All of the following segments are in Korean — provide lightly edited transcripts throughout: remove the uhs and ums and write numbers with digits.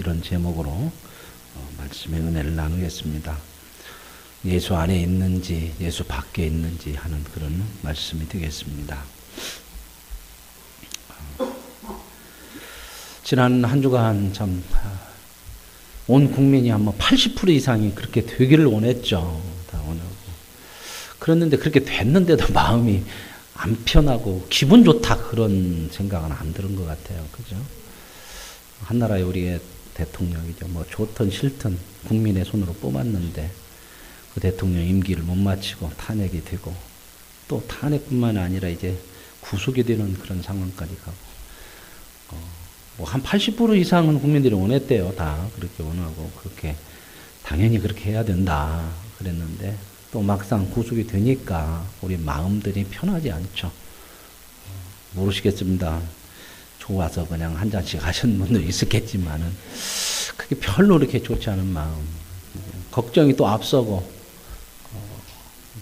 이런 제목으로 말씀의 은혜를 나누겠습니다. 예수 안에 있는지 예수 밖에 있는지 하는 그런 말씀이 되겠습니다. 지난 한 주간 참 온 국민이 아마 80% 이상이 그렇게 되기를 원했죠. 다 원하고. 그랬는데 그렇게 됐는데도 마음이 안 편하고 기분 좋다 그런 생각은 안 드는 것 같아요. 그죠? 한나라의 우리의 대통령이죠. 뭐 좋든 싫든 국민의 손으로 뽑았는데 그 대통령 임기를 못 마치고 탄핵이 되고 또 탄핵뿐만 아니라 이제 구속이 되는 그런 상황까지 가고 뭐 한 80% 이상은 국민들이 원했대요. 다 그렇게 원하고 그렇게 당연히 그렇게 해야 된다 그랬는데 또 막상 구속이 되니까 우리 마음들이 편하지 않죠. 모르시겠습니다. 좋아서 그냥 한 잔씩 하시는 분도 있었겠지만은 그게 별로 그렇게 좋지 않은 마음. 걱정이 또 앞서고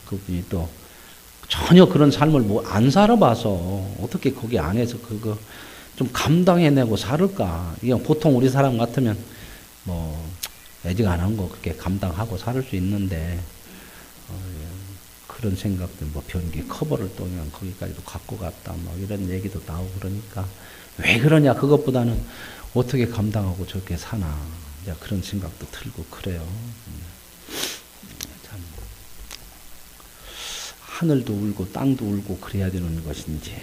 그분이 또 전혀 그런 삶을 안 살아봐서 어떻게 거기 안에서 그거 좀 감당해내고 살을까? 이게 보통 우리 사람 같으면 뭐 애지간한 거 그렇게 감당하고 살 수 있는데 그런 생각들 뭐 변기 커버를 또 그냥 거기까지도 갖고 갔다 뭐 이런 얘기도 나오고 그러니까 왜 그러냐 그것보다는 어떻게 감당하고 저렇게 사나 이제 그런 생각도 들고 그래요. 참 하늘도 울고 땅도 울고 그래야 되는 것인지.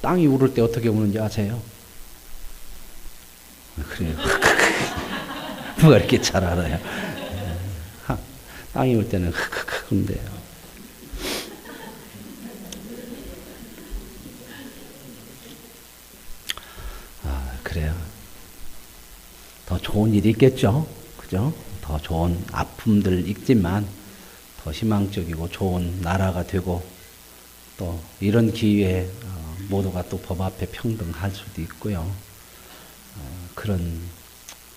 땅이 울을 때 어떻게 우는지 아세요? 그래요. 누가 이렇게 잘 알아요? 땅이 울 때는 흑흑흑 운대요. 그래요. 더 좋은 일이 있겠죠? 그죠? 더 좋은 아픔들 있지만 더 희망적이고 좋은 나라가 되고 또 이런 기회에 모두가 또 법 앞에 평등할 수도 있고요. 그런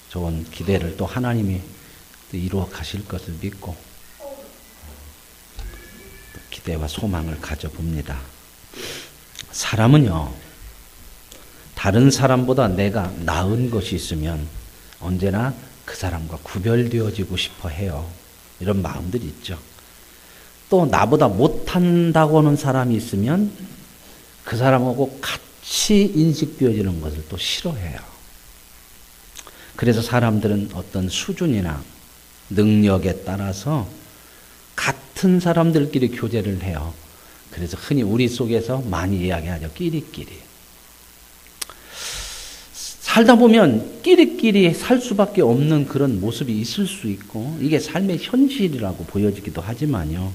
좋은 기대를 또 하나님이 또 이루어 가실 것을 믿고 또 기대와 소망을 가져봅니다. 사람은요, 다른 사람보다 내가 나은 것이 있으면 언제나 그 사람과 구별되어지고 싶어 해요. 이런 마음들이 있죠. 또 나보다 못한다고 하는 사람이 있으면 그 사람하고 같이 인식되어지는 것을 또 싫어해요. 그래서 사람들은 어떤 수준이나 능력에 따라서 같은 사람들끼리 교제를 해요. 그래서 흔히 우리 속에서 많이 이야기하죠. 끼리끼리. 살다 보면 끼리끼리 살 수밖에 없는 그런 모습이 있을 수 있고 이게 삶의 현실이라고 보여지기도 하지만요.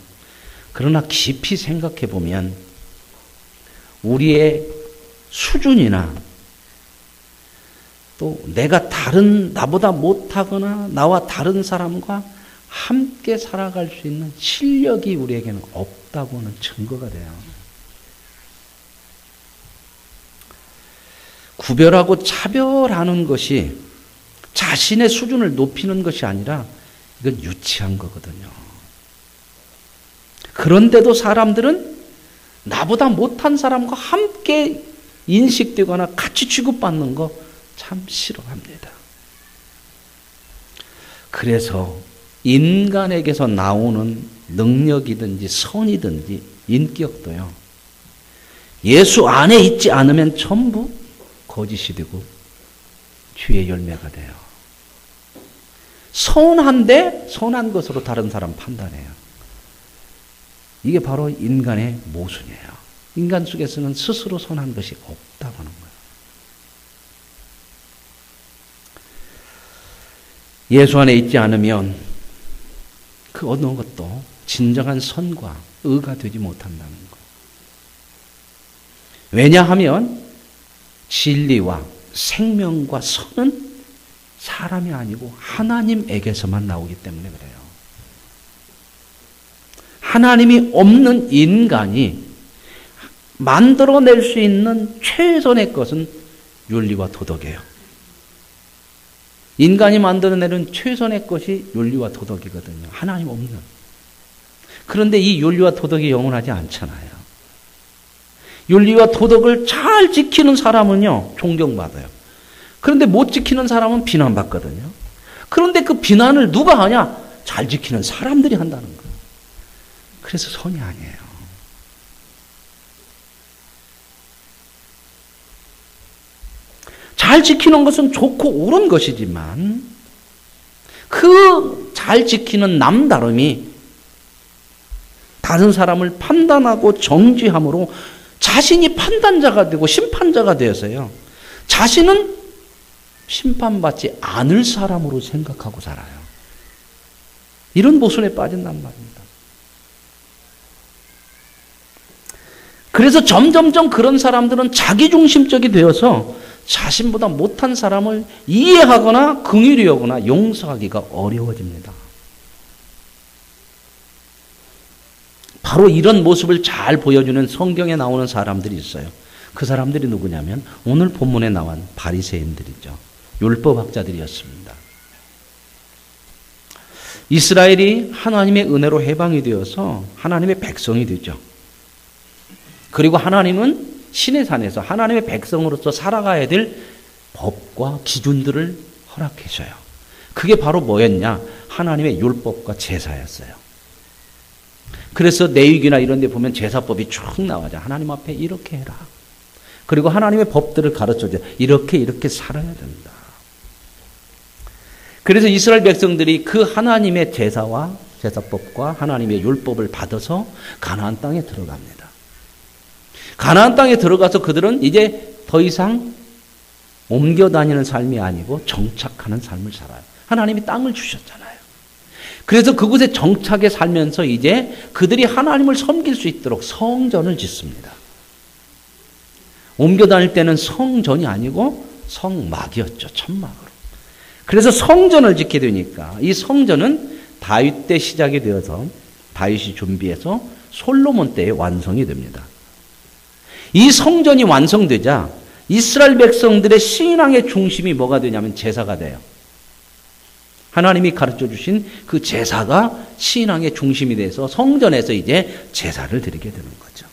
그러나 깊이 생각해 보면 우리의 수준이나 또 내가 나보다 못하거나 나와 다른 사람과 함께 살아갈 수 있는 실력이 우리에게는 없다고 하는 증거가 돼요. 구별하고 차별하는 것이 자신의 수준을 높이는 것이 아니라 이건 유치한 거거든요. 그런데도 사람들은 나보다 못한 사람과 함께 인식되거나 같이 취급받는 거 참 싫어합니다. 그래서 인간에게서 나오는 능력이든지 선이든지 인격도요. 예수 안에 있지 않으면 전부 거짓이 되고 죄의 열매가 돼요. 선한데 선한 것으로 다른 사람 판단해요. 이게 바로 인간의 모순이에요. 인간 속에서는 스스로 선한 것이 없다고 하는 거예요. 예수 안에 있지 않으면 그 어느 것도 진정한 선과 의가 되지 못한다는 거. 왜냐하면 진리와 생명과 선은 사람이 아니고 하나님에게서만 나오기 때문에 그래요. 하나님이 없는 인간이 만들어낼 수 있는 최선의 것은 윤리와 도덕이에요. 인간이 만들어내는 최선의 것이 윤리와 도덕이거든요. 하나님 없는. 그런데 이 윤리와 도덕이 영원하지 않잖아요. 윤리와 도덕을 잘 지키는 사람은요, 존경받아요. 그런데 못 지키는 사람은 비난받거든요. 그런데 그 비난을 누가 하냐? 잘 지키는 사람들이 한다는 거예요. 그래서 선이 아니에요. 잘 지키는 것은 좋고 옳은 것이지만 그 잘 지키는 남다름이 다른 사람을 판단하고 정죄함으로 자신이 판단자가 되고 심판자가 되어서요. 자신은 심판받지 않을 사람으로 생각하고 살아요. 이런 모순에 빠진단 말입니다. 그래서 점점점 그런 사람들은 자기중심적이 되어서 자신보다 못한 사람을 이해하거나 긍휼히 여거나 용서하기가 어려워집니다. 바로 이런 모습을 잘 보여주는 성경에 나오는 사람들이 있어요. 그 사람들이 누구냐면 오늘 본문에 나온 바리새인들이죠. 율법학자들이었습니다. 이스라엘이 하나님의 은혜로 해방이 되어서 하나님의 백성이 되죠. 그리고 하나님은 신의 산에서 하나님의 백성으로서 살아가야 될 법과 기준들을 허락해 줘요. 그게 바로 뭐였냐? 하나님의 율법과 제사였어요. 그래서 레위기나 이런 데 보면 제사법이 쭉 나와요. 하나님 앞에 이렇게 해라. 그리고 하나님의 법들을 가르쳐줘요. 이렇게 살아야 된다. 그래서 이스라엘 백성들이 그 하나님의 제사와 제사법과 하나님의 율법을 받아서 가나안 땅에 들어갑니다. 가나안 땅에 들어가서 그들은 이제 더 이상 옮겨 다니는 삶이 아니고 정착하는 삶을 살아요. 하나님이 땅을 주셨잖아요. 그래서 그곳에 정착해 살면서 이제 그들이 하나님을 섬길 수 있도록 성전을 짓습니다. 옮겨 다닐 때는 성전이 아니고 성막이었죠. 천막으로. 그래서 성전을 짓게 되니까 이 성전은 다윗 때 시작이 되어서 다윗이 준비해서 솔로몬 때에 완성이 됩니다. 이 성전이 완성되자 이스라엘 백성들의 신앙의 중심이 뭐가 되냐면 제사가 돼요. 하나님이 가르쳐 주신 그 제사가 신앙의 중심이 돼서 성전에서 이제 제사를 드리게 되는 거죠.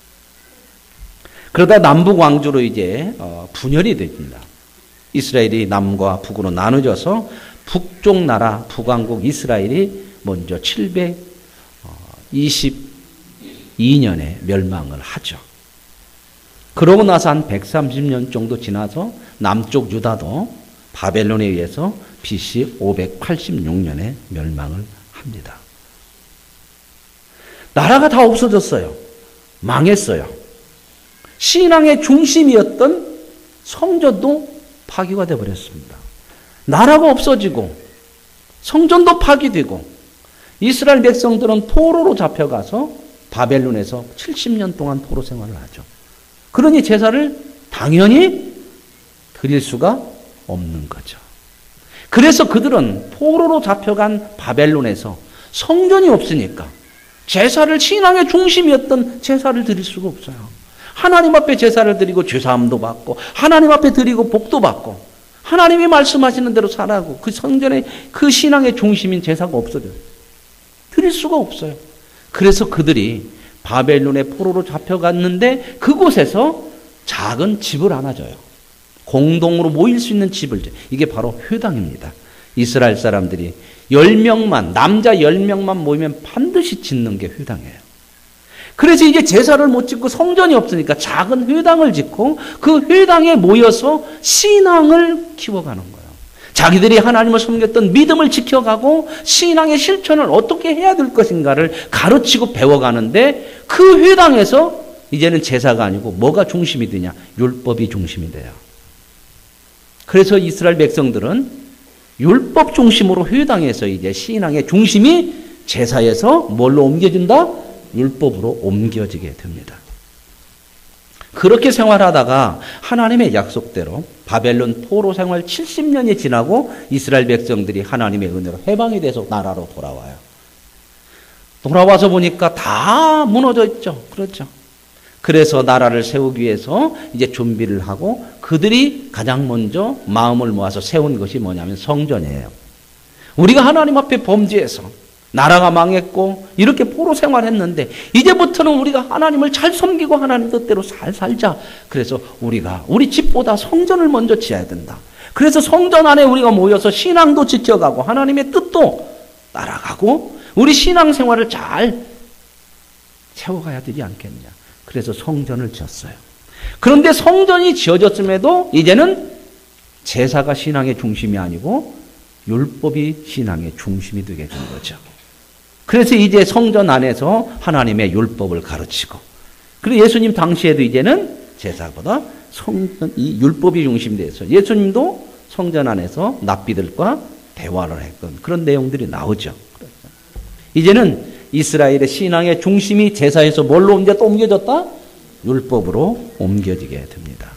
그러다 남북 왕조로 이제 분열이 됩니다. 이스라엘이 남과 북으로 나눠져서 북쪽 나라 북왕국 이스라엘이 먼저 722년에 멸망을 하죠. 그러고 나서 한 130년 정도 지나서 남쪽 유다도 바벨론에 의해서 BC 586년에 멸망을 합니다. 나라가 다 없어졌어요. 망했어요. 신앙의 중심이었던 성전도 파괴가 되어버렸습니다. 나라가 없어지고 성전도 파괴되고 이스라엘 백성들은 포로로 잡혀가서 바벨론에서 70년 동안 포로 생활을 하죠. 그러니 제사를 당연히 드릴 수가 없는 거죠. 그래서 그들은 포로로 잡혀간 바벨론에서 성전이 없으니까 제사를 신앙의 중심이었던 제사를 드릴 수가 없어요. 하나님 앞에 제사를 드리고 죄사함도 받고 하나님 앞에 드리고 복도 받고 하나님이 말씀하시는 대로 살아가고 그 성전의 그 신앙의 중심인 제사가 없어져요. 드릴 수가 없어요. 그래서 그들이 바벨론의 포로로 잡혀갔는데 그곳에서 작은 집을 하나 줘요. 공동으로 모일 수 있는 집을 줘요. 이게 바로 회당입니다. 이스라엘 사람들이 10명만 남자 10명만 모이면 반드시 짓는 게 회당이에요. 그래서 이제 제사를 못 짓고 성전이 없으니까 작은 회당을 짓고 그 회당에 모여서 신앙을 키워가는 거예요. 자기들이 하나님을 섬겼던 믿음을 지켜가고 신앙의 실천을 어떻게 해야 될 것인가를 가르치고 배워가는데 그 회당에서 이제는 제사가 아니고 뭐가 중심이 되냐? 율법이 중심이 돼요. 그래서 이스라엘 백성들은 율법 중심으로 회당에서 이제 신앙의 중심이 제사에서 뭘로 옮겨진다? 율법으로 옮겨지게 됩니다. 그렇게 생활하다가 하나님의 약속대로 바벨론 포로 생활 70년이 지나고 이스라엘 백성들이 하나님의 은혜로 해방이 돼서 나라로 돌아와요. 돌아와서 보니까 다 무너져 있죠. 그렇죠. 그래서 나라를 세우기 위해서 이제 준비를 하고 그들이 가장 먼저 마음을 모아서 세운 것이 뭐냐면 성전이에요. 우리가 하나님 앞에 범죄해서 나라가 망했고 이렇게 포로 생활했는데 이제부터는 우리가 하나님을 잘 섬기고 하나님 뜻대로 잘 살자. 그래서 우리가 우리 집보다 성전을 먼저 지어야 된다. 그래서 성전 안에 우리가 모여서 신앙도 지켜가고 하나님의 뜻도 따라가고 우리 신앙생활을 잘 채워가야 되지 않겠냐. 그래서 성전을 지었어요. 그런데 성전이 지어졌음에도 이제는 제사가 신앙의 중심이 아니고 율법이 신앙의 중심이 되게 된 거죠. 그래서 이제 성전 안에서 하나님의 율법을 가르치고, 그리고 예수님 당시에도 이제는 제사보다 이 율법이 중심이 돼서 예수님도 성전 안에서 납비들과 대화를 했던 그런 내용들이 나오죠. 이제는 이스라엘의 신앙의 중심이 제사에서 뭘로 옮겨졌다? 율법으로 옮겨지게 됩니다.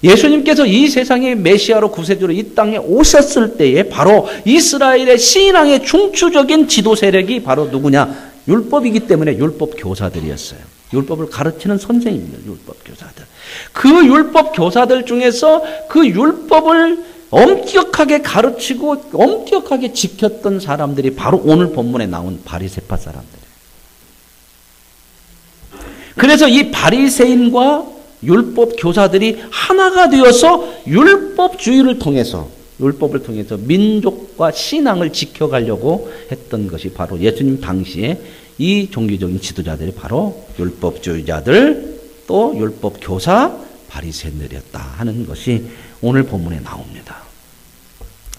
예수님께서 이 세상의 메시아로 구세주로 이 땅에 오셨을 때에 바로 이스라엘의 신앙의 중추적인 지도 세력이 바로 누구냐? 율법이기 때문에 율법 교사들이었어요. 율법을 가르치는 선생님들, 율법 교사들. 그 율법 교사들 중에서 그 율법을 엄격하게 가르치고 엄격하게 지켰던 사람들이 바로 오늘 본문에 나온 바리새파 사람들이에요. 그래서 이 바리새인과 율법 교사들이 하나가 되어서 율법을 통해서 민족과 신앙을 지켜가려고 했던 것이 바로 예수님 당시에 이 종교적인 지도자들이 바로 율법주의자들 또 율법 교사 바리새인들이었다 하는 것이 오늘 본문에 나옵니다.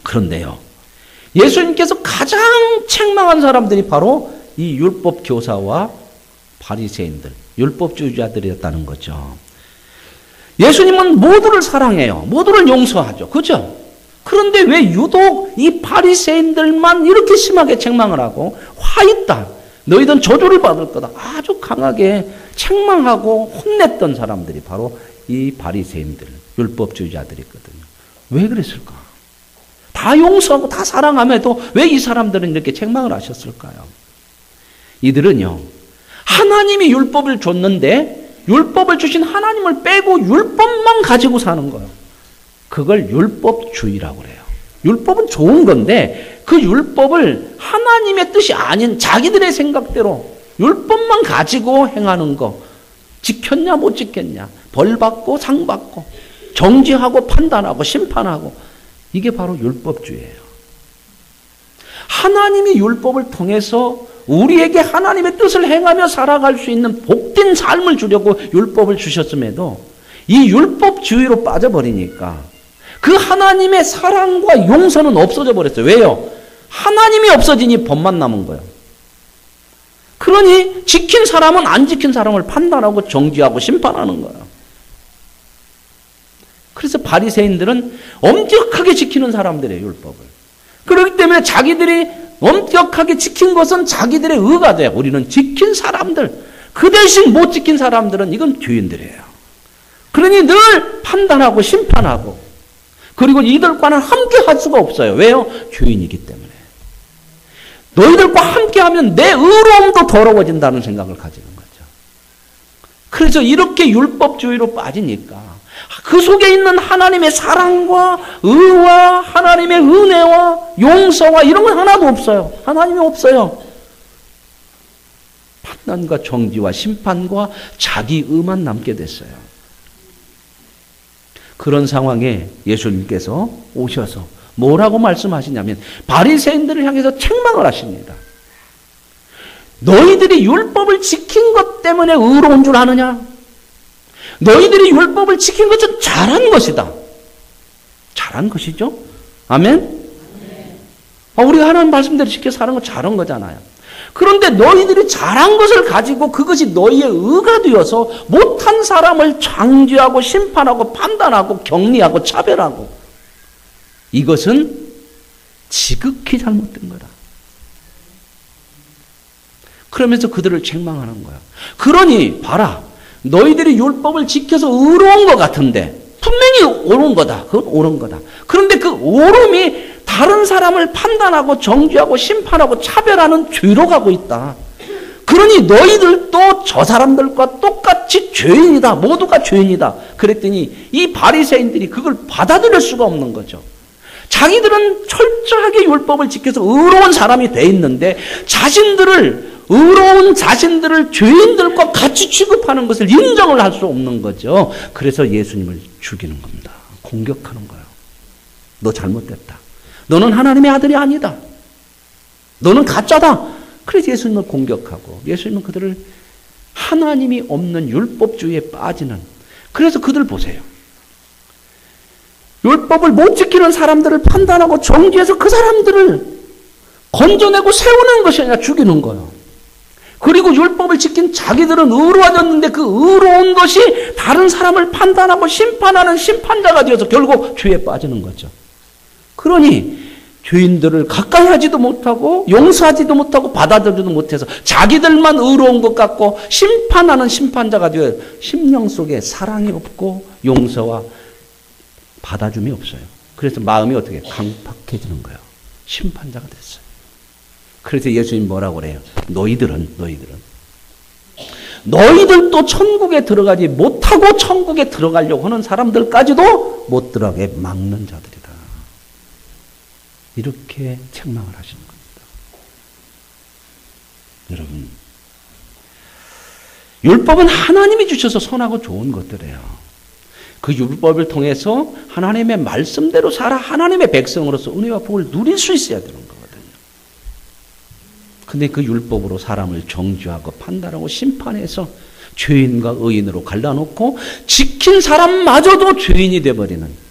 그런데요, 예수님께서 가장 책망한 사람들이 바로 이 율법 교사와 바리새인들, 율법주의자들이었다는 거죠. 예수님은 모두를 사랑해요. 모두를 용서하죠. 그죠? 그런데 왜 유독 이 바리새인들만 이렇게 심하게 책망을 하고 화 있다, 너희들은 저주를 받을 거다, 아주 강하게 책망하고 혼냈던 사람들이 바로 이 바리새인들, 율법주의자들이거든요. 왜 그랬을까? 다 용서하고 다 사랑함에도 왜 이 사람들은 이렇게 책망을 하셨을까요? 이들은요, 하나님이 율법을 줬는데 율법을 주신 하나님을 빼고 율법만 가지고 사는 거예요. 그걸 율법주의라고 그래요. 율법은 좋은 건데 그 율법을 하나님의 뜻이 아닌 자기들의 생각대로 율법만 가지고 행하는 거, 지켰냐 못 지켰냐, 벌 받고 상 받고 정죄하고 판단하고 심판하고, 이게 바로 율법주의예요. 하나님이 율법을 통해서 우리에게 하나님의 뜻을 행하며 살아갈 수 있는 복된 삶을 주려고 율법을 주셨음에도 이 율법주의로 빠져버리니까 그 하나님의 사랑과 용서는 없어져 버렸어요. 왜요? 하나님이 없어지니 법만 남은 거예요. 그러니 지킨 사람은 안 지킨 사람을 판단하고 정죄하고 심판하는 거예요. 그래서 바리새인들은 엄격하게 지키는 사람들이에요, 율법을. 그렇기 때문에 자기들이 엄격하게 지킨 것은 자기들의 의가 돼요. 우리는 지킨 사람들, 그 대신 못 지킨 사람들은 이건 죄인들이에요. 그러니 늘 판단하고 심판하고, 그리고 이들과는 함께 할 수가 없어요. 왜요? 죄인이기 때문에. 너희들과 함께하면 내 의로움도 더러워진다는 생각을 가지는 거죠. 그래서 이렇게 율법주의로 빠지니까 그 속에 있는 하나님의 사랑과 의와 하나님의 은혜와 용서와 이런 건 하나도 없어요. 하나님이 없어요. 판단과 정죄와 심판과 자기 의만 남게 됐어요. 그런 상황에 예수님께서 오셔서 뭐라고 말씀하시냐면 바리새인들을 향해서 책망을 하십니다. 너희들이 율법을 지킨 것 때문에 의로운 줄 아느냐? 너희들이 율법을 지킨 것은 잘한 것이다. 잘한 것이죠? 아멘? 우리가 하나님 말씀대로 지켜 사는 거 잘한 거잖아요. 그런데 너희들이 잘한 것을 가지고 그것이 너희의 의가 되어서 못한 사람을 정죄하고 심판하고 판단하고 격리하고 차별하고, 이것은 지극히 잘못된 거다. 그러면서 그들을 책망하는 거야. 그러니 봐라, 너희들이 율법을 지켜서 의로운 것 같은데 분명히 옳은 거다. 그건 옳은 거다. 그런데 그 옳음이 다른 사람을 판단하고 정죄하고 심판하고 차별하는 죄로 가고 있다. 그러니 너희들도 저 사람들과 똑같이 죄인이다. 모두가 죄인이다. 그랬더니 이 바리새인들이 그걸 받아들일 수가 없는 거죠. 자기들은 철저하게 율법을 지켜서 의로운 사람이 돼 있는데 의로운 자신들을 죄인들과 같이 취급하는 것을 인정을 할 수 없는 거죠. 그래서 예수님을 죽이는 겁니다. 공격하는 거예요. 너 잘못됐다. 너는 하나님의 아들이 아니다. 너는 가짜다. 그래서 예수님을 공격하고 예수님은 그들을 하나님이 없는 율법주의에 빠지는, 그래서 그들 보세요. 율법을 못 지키는 사람들을 판단하고 정죄해서 그 사람들을 건져내고 세우는 것이 아니라 죽이는 거예요. 그리고 율법을 지킨 자기들은 의로워졌는데 그 의로운 것이 다른 사람을 판단하고 심판하는 심판자가 되어서 결국 죄에 빠지는 거죠. 그러니 죄인들을 가까이 하지도 못하고 용서하지도 못하고 받아들이지도 못해서 자기들만 의로운 것 같고 심판하는 심판자가 되어 심령 속에 사랑이 없고 용서와 받아줌이 없어요. 그래서 마음이 어떻게 강팍해지는 거예요. 심판자가 됐어요. 그래서 예수님 뭐라고 그래요? 너희들도 천국에 들어가지 못하고 천국에 들어가려고 하는 사람들까지도 못 들어가게 막는 자들이다. 이렇게 책망을 하시는 겁니다. 여러분, 율법은 하나님이 주셔서 선하고 좋은 것들이에요. 그 율법을 통해서 하나님의 말씀대로 살아 하나님의 백성으로서 은혜와 복을 누릴 수 있어야 되는 거거든요. 근데 그 율법으로 사람을 정죄하고 판단하고 심판해서 죄인과 의인으로 갈라놓고 지킨 사람마저도 죄인이 되어버리는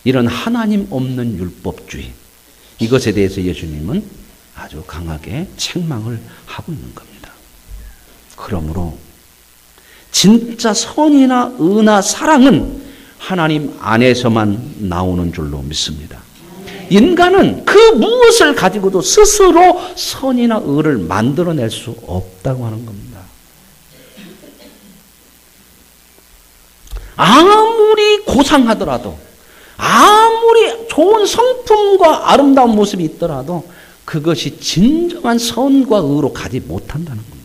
이런 하나님 없는 율법주의, 이것에 대해서 예수님은 아주 강하게 책망을 하고 있는 겁니다. 그러므로 진짜 선이나 의나 사랑은 하나님 안에서만 나오는 줄로 믿습니다. 인간은 그 무엇을 가지고도 스스로 선이나 의를 만들어낼 수 없다고 하는 겁니다. 아무리 고상하더라도, 아무리 좋은 성품과 아름다운 모습이 있더라도 그것이 진정한 선과 의로 가지 못한다는 겁니다.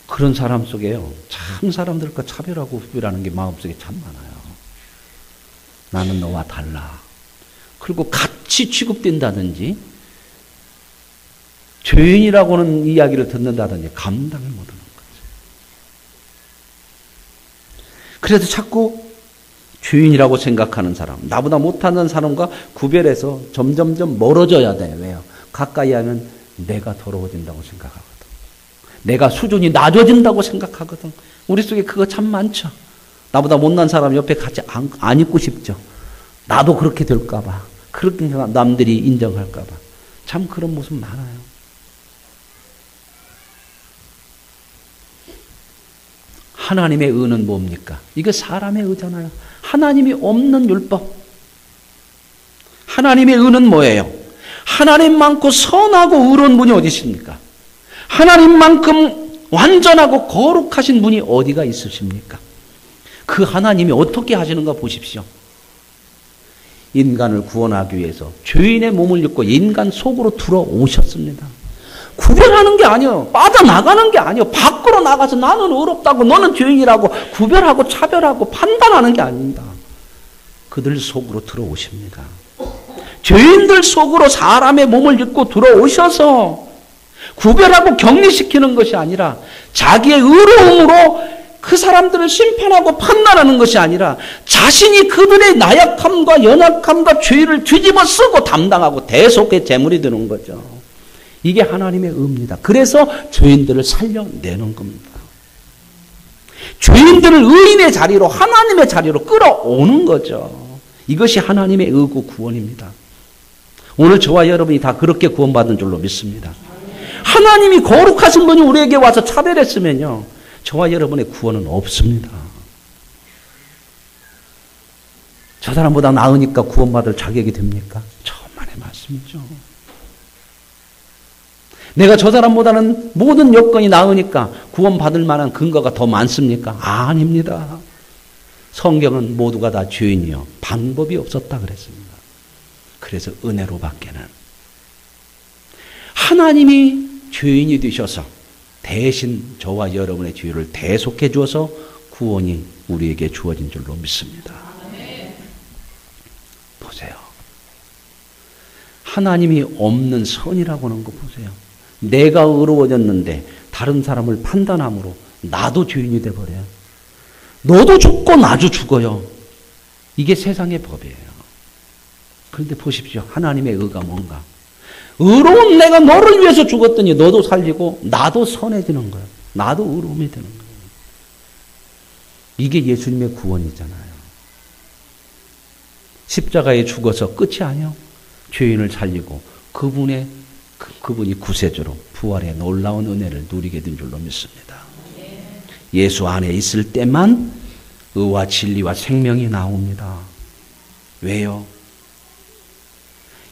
그런 사람 속에요, 참 사람들과 차별하고 구별하는 게 마음속에 참 많아요. 나는 너와 달라. 그리고 같이 취급된다든지 죄인이라고는 이야기를 듣는다든지 감당을 못하는 거죠. 그래서 자꾸 죄인이라고 생각하는 사람, 나보다 못하는 사람과 구별해서 점점점 멀어져야 돼. 왜요? 가까이 하면 내가 더러워진다고 생각하거든. 내가 수준이 낮아진다고 생각하거든. 우리 속에 그거 참 많죠. 나보다 못난 사람 옆에 같이 안 있고 싶죠. 나도 그렇게 될까 봐. 그렇게 남들이 인정할까 봐. 참 그런 모습 많아요. 하나님의 의는 뭡니까? 이거 사람의 의잖아요. 하나님이 없는 율법. 하나님의 의는 뭐예요? 하나님만큼 선하고 의로운 분이 어디 있습니까? 하나님만큼 완전하고 거룩하신 분이 어디가 있으십니까? 그 하나님이 어떻게 하시는가 보십시오. 인간을 구원하기 위해서 죄인의 몸을 입고 인간 속으로 들어오셨습니다. 구별하는 게 아니에요. 빠져나가는 게 아니에요. 밖으로 나가서 나는 의롭다고 너는 죄인이라고 구별하고 차별하고 판단하는 게 아닙니다. 그들 속으로 들어오십니다. 죄인들 속으로 사람의 몸을 입고 들어오셔서 구별하고 격리시키는 것이 아니라 자기의 의로움으로 그 사람들을 심판하고 판단하는 것이 아니라 자신이 그들의 나약함과 연약함과 죄를 뒤집어 쓰고 담당하고 대속의 제물이 되는 거죠. 이게 하나님의 의입니다. 그래서 죄인들을 살려내는 겁니다. 죄인들을 의인의 자리로 하나님의 자리로 끌어오는 거죠. 이것이 하나님의 의고 구원입니다. 오늘 저와 여러분이 다 그렇게 구원받은 줄로 믿습니다. 하나님이 거룩하신 분이 우리에게 와서 차별했으면요, 저와 여러분의 구원은 없습니다. 저 사람보다 나으니까 구원받을 자격이 됩니까? 천만의 말씀이죠. 내가 저 사람보다는 모든 여건이 나으니까 구원받을 만한 근거가 더 많습니까? 아닙니다. 성경은 모두가 다 죄인이요 방법이 없었다 그랬습니다. 그래서 은혜로 밖에는 하나님이 죄인이 되셔서 대신 저와 여러분의 죄를 대속해 주어서 구원이 우리에게 주어진 줄로 믿습니다. 보세요. 하나님이 없는 선이라고 하는 거 보세요. 내가 의로워졌는데 다른 사람을 판단함으로 나도 죄인이 돼버려요. 너도 죽고 나도 죽어요. 이게 세상의 법이에요. 그런데 보십시오. 하나님의 의가 뭔가. 의로운 내가 너를 위해서 죽었더니 너도 살리고 나도 선해지는 거예요. 나도 의로움이 되는 거예요. 이게 예수님의 구원이잖아요. 십자가에 죽어서 끝이 아니에요. 죄인을 살리고 그분이 구세주로 부활의 놀라운 은혜를 누리게 된 줄로 믿습니다. 예수 안에 있을 때만 의와 진리와 생명이 나옵니다. 왜요?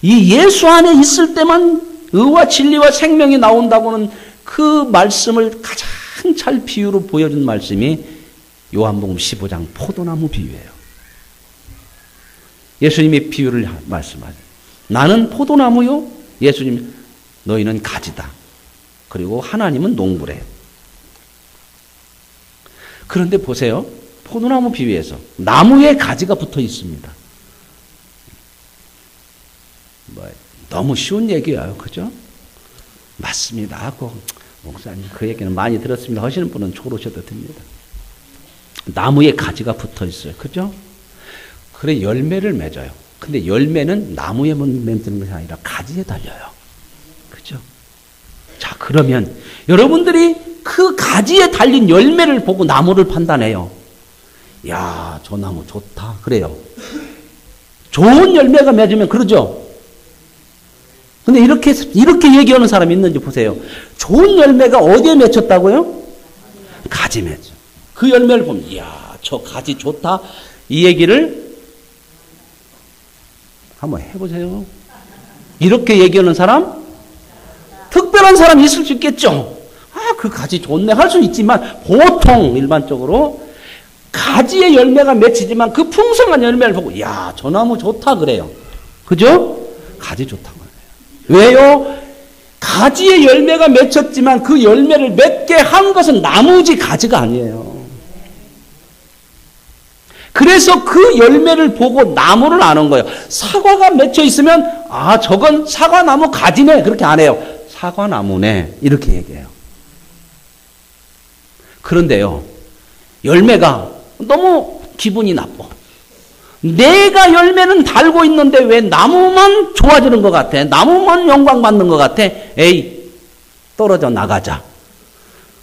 이 예수 안에 있을 때만 의와 진리와 생명이 나온다고는 그 말씀을 가장 잘 비유로 보여준 말씀이 요한복음 15장 포도나무 비유예요. 예수님이 비유를 말씀하죠. 나는 포도나무요. 예수님 너희는 가지다. 그리고 하나님은 농부래. 그런데 보세요. 포도나무 비유에서 나무에 가지가 붙어 있습니다. 너무 쉬운 얘기예요. 그죠? 맞습니다. 목사님 그 얘기는 많이 들었습니다. 하시는 분은 초로셔도 됩니다. 나무에 가지가 붙어 있어요. 그죠? 그래 열매를 맺어요. 근데 열매는 나무에 맺는 것이 아니라 가지에 달려요. 그죠? 자, 그러면 여러분들이 그 가지에 달린 열매를 보고 나무를 판단해요. 야, 저 나무 좋다. 그래요. 좋은 열매가 맺으면 그러죠? 근데 이렇게 얘기하는 사람이 있는지 보세요. 좋은 열매가 어디에 맺혔다고요? 가지 맺죠. 그 열매를 보면, 이야, 저 가지 좋다. 이 얘기를 한번 해보세요. 이렇게 얘기하는 사람? 특별한 사람이 있을 수 있겠죠. 아, 그 가지 좋네. 할 수 있지만, 보통 일반적으로 가지의 열매가 맺히지만 그 풍성한 열매를 보고, 이야, 저 나무 좋다. 그래요. 그죠? 가지 좋다고 해요. 왜요? 가지의 열매가 맺혔지만 그 열매를 맺게 한 것은 나무지 가지가 아니에요. 그래서 그 열매를 보고 나무를 아는 거예요. 사과가 맺혀 있으면 아, 저건 사과나무 가지네. 그렇게 안 해요. 사과나무네. 이렇게 얘기해요. 그런데요. 열매가 너무 기분이 나빠. 내가 열매는 달고 있는데 왜 나무만 좋아지는 것 같아? 나무만 영광받는 것 같아? 에이, 떨어져 나가자.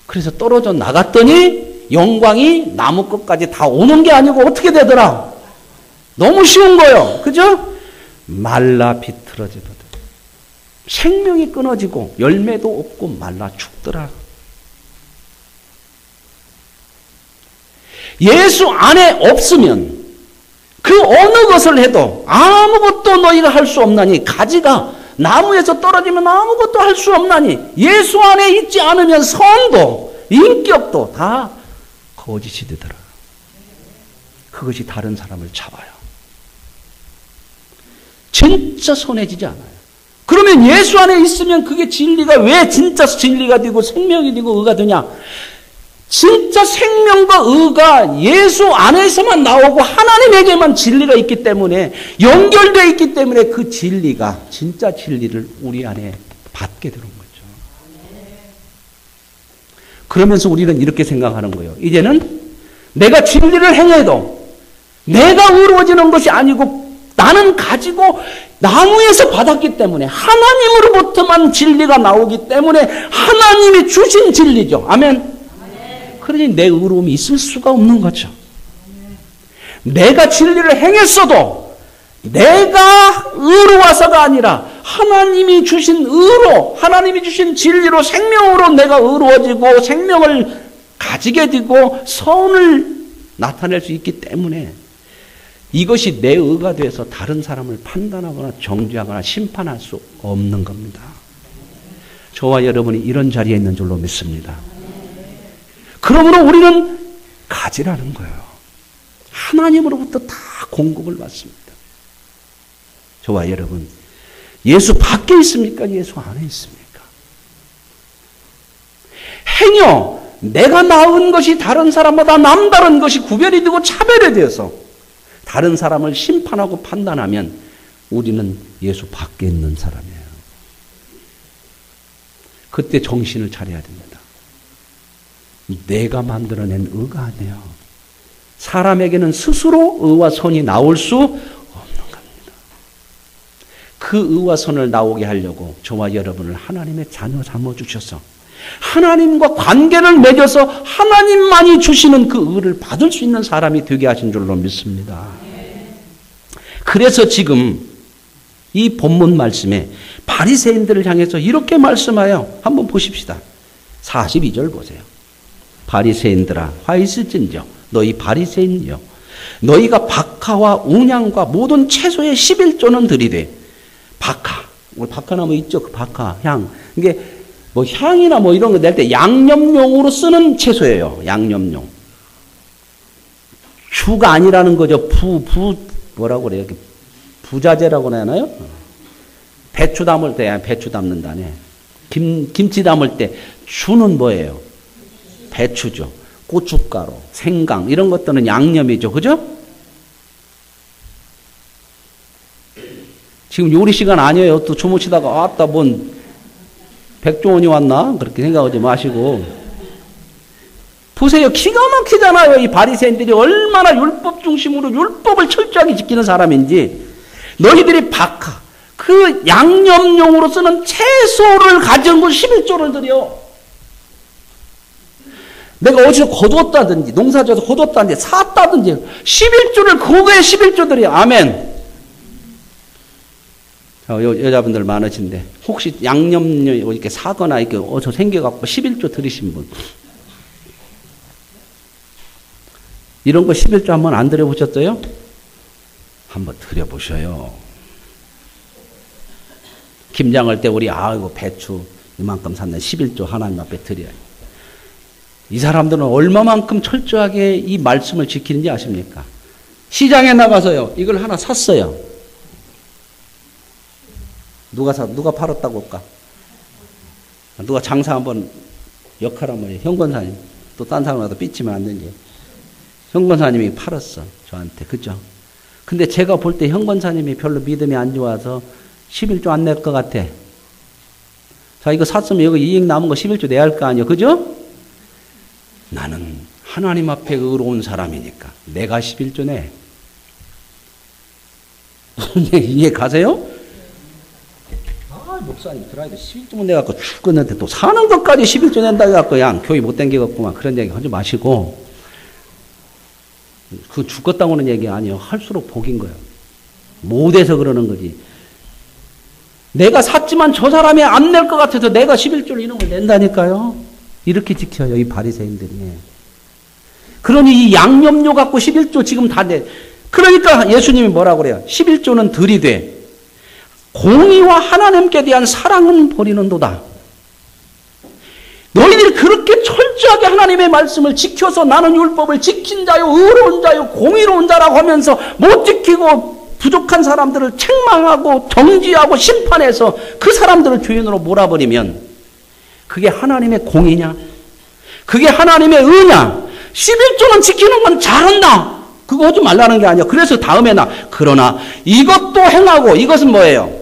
그래서 떨어져 나갔더니 영광이 나무 끝까지 다 오는 게 아니고 어떻게 되더라? 너무 쉬운 거예요. 그죠? 말라 비틀어지거든. 생명이 끊어지고 열매도 없고 말라 죽더라. 예수 안에 없으면 그 어느 것을 해도 아무것도 너희가 할 수 없나니 가지가 나무에서 떨어지면 아무것도 할 수 없나니 예수 안에 있지 않으면 선도 인격도 다 거짓이 되더라. 그것이 다른 사람을 잡아요. 진짜 선해지지 않아요. 그러면 예수 안에 있으면 그게 진리가 왜 진짜 진리가 되고 생명이 되고 의가 되냐? 진짜 생명과 의가 예수 안에서만 나오고 하나님에게만 진리가 있기 때문에 연결되어 있기 때문에 그 진리가 진짜 진리를 우리 안에 받게 되는 거죠. 그러면서 우리는 이렇게 생각하는 거예요. 이제는 내가 진리를 행해도 내가 의로워지는 것이 아니고 나는 가지고 나무에서 받았기 때문에 하나님으로부터만 진리가 나오기 때문에 하나님이 주신 진리죠. 아멘. 그러니 내 의로움이 있을 수가 없는 거죠. 내가 진리를 행했어도 내가 의로워서가 아니라 하나님이 주신 의로, 하나님이 주신 진리로 생명으로 내가 의로워지고 생명을 가지게 되고 선을 나타낼 수 있기 때문에 이것이 내 의가 돼서 다른 사람을 판단하거나 정죄하거나 심판할 수 없는 겁니다. 저와 여러분이 이런 자리에 있는 줄로 믿습니다. 그러므로 우리는 가지라는 거예요. 하나님으로부터 다 공급을 받습니다. 저와 여러분, 예수 밖에 있습니까? 예수 안에 있습니까? 행여 내가 낳은 것이 다른 사람보다 남다른 것이 구별이 되고 차별이 되어서 다른 사람을 심판하고 판단하면 우리는 예수 밖에 있는 사람이에요. 그때 정신을 차려야 됩니다. 내가 만들어낸 의가 아니에요. 사람에게는 스스로 의와 선이 나올 수 없는 겁니다. 그 의와 선을 나오게 하려고 저와 여러분을 하나님의 자녀 삼아주셔서 하나님과 관계를 맺어서 하나님만이 주시는 그 의를 받을 수 있는 사람이 되게 하신 줄로 믿습니다. 그래서 지금 이 본문 말씀에 바리새인들을 향해서 이렇게 말씀하여 한번 보십시다. 42절 보세요. 바리새인들아 화 있을진저 너희 바리새인이여 너희가 박하와 운향과 모든 채소의 11조는 들이되 박하 오늘 박하나무 있죠? 그 박하 향 이게 뭐 향이나 뭐 이런 거 낼 때 양념용으로 쓰는 채소예요. 양념용 주가 아니라는 거죠. 뭐라고 그래요? 부자재라고 하나요? 배추 담을 때 배추 담는다네. 김치 담을 때 주는 뭐예요? 배추죠. 고춧가루, 생강 이런 것들은 양념이죠. 그죠? 지금 요리 시간 아니에요. 또 주무시다가 아따 뭔 백종원이 왔나? 그렇게 생각하지 마시고 보세요. 기가 막히잖아요. 이 바리새인들이 얼마나 율법 중심으로 율법을 철저하게 지키는 사람인지 너희들이 박하 그 양념용으로 쓰는 채소를 가지고 11조를 드려. 내가 어디서 거두었다든지 농사져서 거두었다든지 샀다든지 11조를 그거에 11조 드려. 아멘. 여자분들 많으신데 혹시 양념용 이렇게 사거나 이렇게 어디서 생겨갖고 11조 드리신 분 이런 거 11조 한번 안 드려보셨어요? 한번 드려보셔요. 김장할 때 우리 이거 배추 이만큼 샀네 11조 하나님 앞에 드려요. 이 사람들은 얼마만큼 철저하게 이 말씀을 지키는지 아십니까? 시장에 나가서요. 이걸 하나 샀어요. 누가 팔았다고 할까? 누가 장사 한번 역할 한번 해요. 현권사님. 또 딴 사람마다 삐치면 안 되지. 현권사님이 팔았어. 저한테. 그죠? 근데 제가 볼 때 현권사님이 별로 믿음이 안 좋아서 11조 안 낼 것 같아. 자, 이거 샀으면 여기 이익 남은 거 11조 내야 할 거 아니에요. 그죠? 나는 하나님 앞에 의로운 사람이니까 내가 11조 내. 이해 가세요? 목사님 드라이브 11조만 내갖고 죽었는데 또 사는 것까지 11조 낸다 해갖고 그냥 교회 못 댕기겠구만 그런 얘기 하지 마시고 그 죽었다고 하는 얘기 아니에요. 할수록 복인 거예요. 못해서 그러는 거지. 내가 샀지만 저 사람이 안 낼 것 같아서 내가 11조를 이런 걸 낸다니까요. 이렇게 지켜요. 이 바리새인들이. 그러니 이 양념료 갖고 11조 지금 다 내. 그러니까 예수님이 뭐라고 그래요? 11조는 들이되 공의와 하나님께 대한 사랑은 버리는도다. 너희들이 그렇게 철저하게 하나님의 말씀을 지켜서 나는 율법을 지킨 자요, 의로운 자요, 공의로운 자라고 하면서 못 지키고 부족한 사람들을 책망하고 정지하고 심판해서 그 사람들을 주인으로 몰아버리면 그게 하나님의 공의냐? 그게 하나님의 의냐? 11조는 지키는 건 잘한다. 그거 하지 말라는 게 아니야. 그래서 다음에 그러나 이것도 행하고 이것은 뭐예요?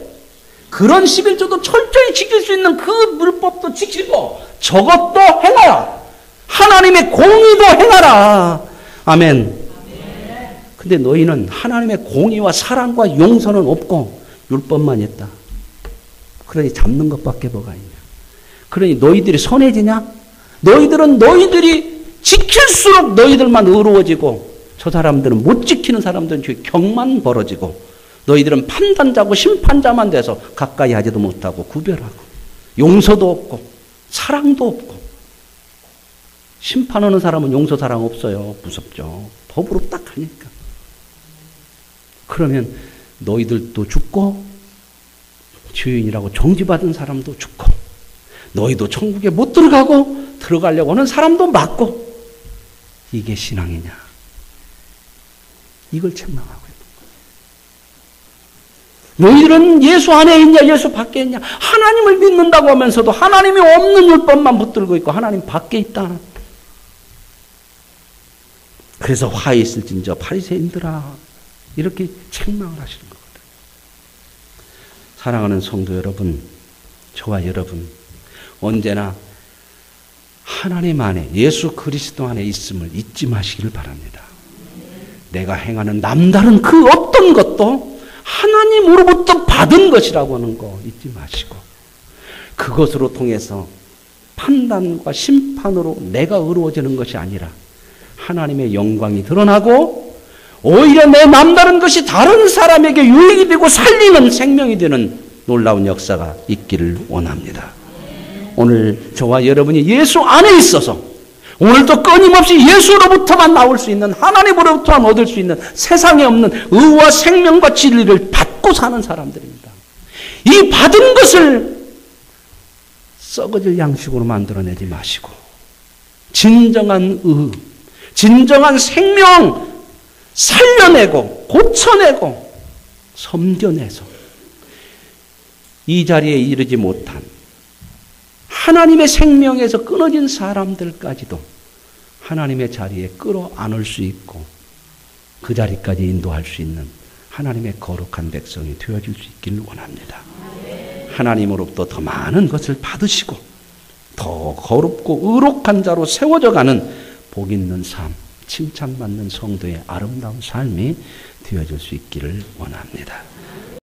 그런 11조도 철저히 지킬 수 있는 그 율법도 지키고 저것도 행하라. 하나님의 공의도 행하라. 아멘. 근데 너희는 하나님의 공의와 사랑과 용서는 없고 율법만 있다. 그러니 잡는 것밖에 뭐가 있냐. 그러니 너희들이 선해지냐? 너희들은 너희들이 지킬수록 너희들만 의로워지고 저 사람들은 못 지키는 사람들은 격만 벌어지고 너희들은 판단자고 심판자만 돼서 가까이 하지도 못하고 구별하고 용서도 없고 사랑도 없고 심판하는 사람은 용서 사랑 없어요. 무섭죠. 법으로 딱 하니까. 그러면 너희들도 죽고 주인이라고 정지받은 사람도 죽고 너희도 천국에 못 들어가고 들어가려고 하는 사람도 맞고 이게 신앙이냐. 이걸 책망하고 너희들은 예수 안에 있냐 예수 밖에 있냐. 하나님을 믿는다고 하면서도 하나님이 없는 율법만 붙들고 있고 하나님 밖에 있다. 그래서 화 있을진저 바리새인들아 이렇게 책망을 하시는 거거든. 사랑하는 성도 여러분, 저와 여러분, 언제나 하나님 안에, 예수 그리스도 안에 있음을 잊지 마시기를 바랍니다. 내가 행하는 남다른 그 어떤 것도 하나님으로부터 받은 것이라고 하는 거 잊지 마시고, 그것으로 통해서 판단과 심판으로 내가 의로워지는 것이 아니라 하나님의 영광이 드러나고 오히려 내 남다른 것이 다른 사람에게 유익이 되고 살리는 생명이 되는 놀라운 역사가 있기를 원합니다. 오늘 저와 여러분이 예수 안에 있어서 오늘도 끊임없이 예수로부터만 나올 수 있는, 하나님으로부터만 얻을 수 있는 세상에 없는 의와 생명과 진리를 받고 사는 사람들입니다. 이 받은 것을 썩어질 양식으로 만들어내지 마시고 진정한 의, 진정한 생명 살려내고 고쳐내고 섬겨내서 이 자리에 이르지 못한 하나님의 생명에서 끊어진 사람들까지도 하나님의 자리에 끌어안을 수 있고 그 자리까지 인도할 수 있는 하나님의 거룩한 백성이 되어질 수 있기를 원합니다. 하나님으로부터 더 많은 것을 받으시고 더 거룩고 의록한 자로 세워져 가는 복 있는 삶, 칭찬받는 성도의 아름다운 삶이 되어질 수 있기를 원합니다.